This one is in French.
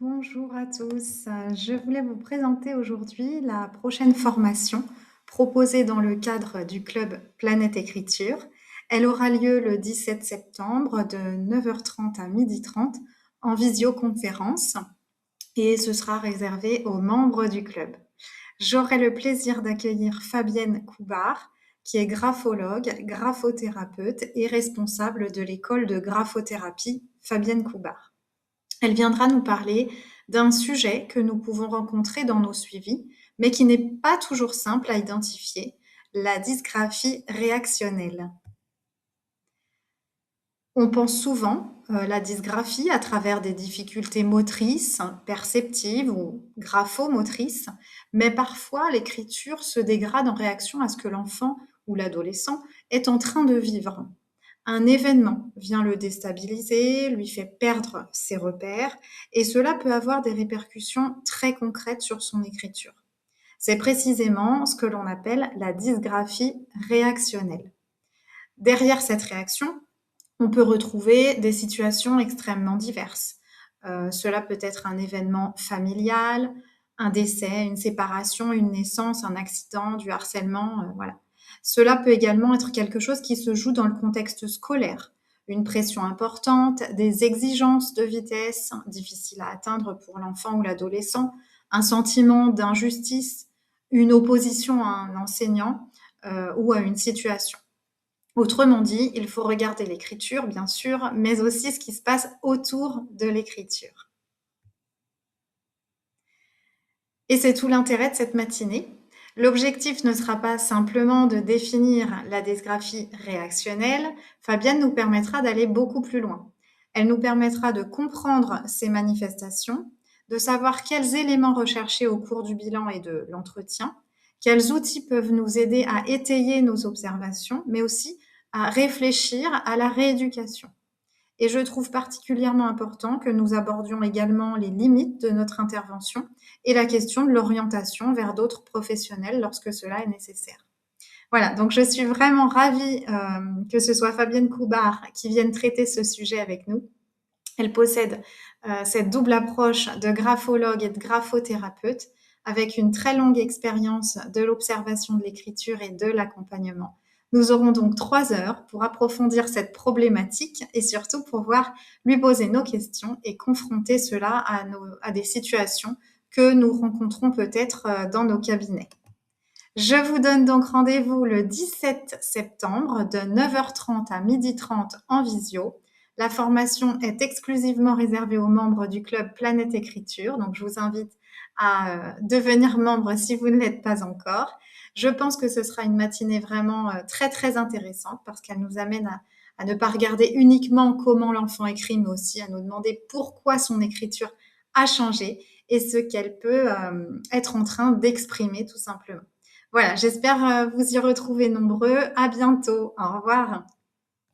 Bonjour à tous. Je voulais vous présenter aujourd'hui la prochaine formation proposée dans le cadre du club Planète Écriture. Elle aura lieu le 17 septembre de 9h30 à 12h30 en visioconférence et ce sera réservé aux membres du club. J'aurai le plaisir d'accueillir Fabienne Coubard, qui est graphologue, graphothérapeute et responsable de l'école de graphothérapie Fabienne Coubard. Elle viendra nous parler d'un sujet que nous pouvons rencontrer dans nos suivis, mais qui n'est pas toujours simple à identifier, la dysgraphie réactionnelle. On pense souvent la dysgraphie à travers des difficultés motrices, perceptives ou graphomotrices, mais parfois l'écriture se dégrade en réaction à ce que l'enfant ou l'adolescent est en train de vivre. Un événement vient le déstabiliser, lui fait perdre ses repères, et cela peut avoir des répercussions très concrètes sur son écriture. C'est précisément ce que l'on appelle la dysgraphie réactionnelle. Derrière cette réaction, on peut retrouver des situations extrêmement diverses. Cela peut être un événement familial, un décès, une séparation, une naissance, un accident, du harcèlement, voilà. Cela peut également être quelque chose qui se joue dans le contexte scolaire. Une pression importante, des exigences de vitesse difficiles à atteindre pour l'enfant ou l'adolescent, un sentiment d'injustice, une opposition à un enseignant ou à une situation. Autrement dit, il faut regarder l'écriture, bien sûr, mais aussi ce qui se passe autour de l'écriture. Et c'est tout l'intérêt de cette matinée. L'objectif ne sera pas simplement de définir la dysgraphie réactionnelle. Fabienne nous permettra d'aller beaucoup plus loin. Elle nous permettra de comprendre ces manifestations, de savoir quels éléments rechercher au cours du bilan et de l'entretien, quels outils peuvent nous aider à étayer nos observations, mais aussi à réfléchir à la rééducation. Et je trouve particulièrement important que nous abordions également les limites de notre intervention et la question de l'orientation vers d'autres professionnels lorsque cela est nécessaire. Voilà, donc je suis vraiment ravie que ce soit Fabienne Coubard qui vienne traiter ce sujet avec nous. Elle possède cette double approche de graphologue et de graphothérapeute avec une très longue expérience de l'observation de l'écriture et de l'accompagnement. Nous aurons donc 3 heures pour approfondir cette problématique et surtout pouvoir lui poser nos questions et confronter cela à des situations que nous rencontrons peut-être dans nos cabinets. Je vous donne donc rendez-vous le 17 septembre de 9h30 à 12h30 en visio. La formation est exclusivement réservée aux membres du club Planète Écriture, donc je vous invite à devenir membre si vous ne l'êtes pas encore. Je pense que ce sera une matinée vraiment très très intéressante parce qu'elle nous amène à ne pas regarder uniquement comment l'enfant écrit, mais aussi à nous demander pourquoi son écriture a changé et ce qu'elle peut être en train d'exprimer tout simplement. Voilà, j'espère vous y retrouver nombreux. À bientôt. Au revoir.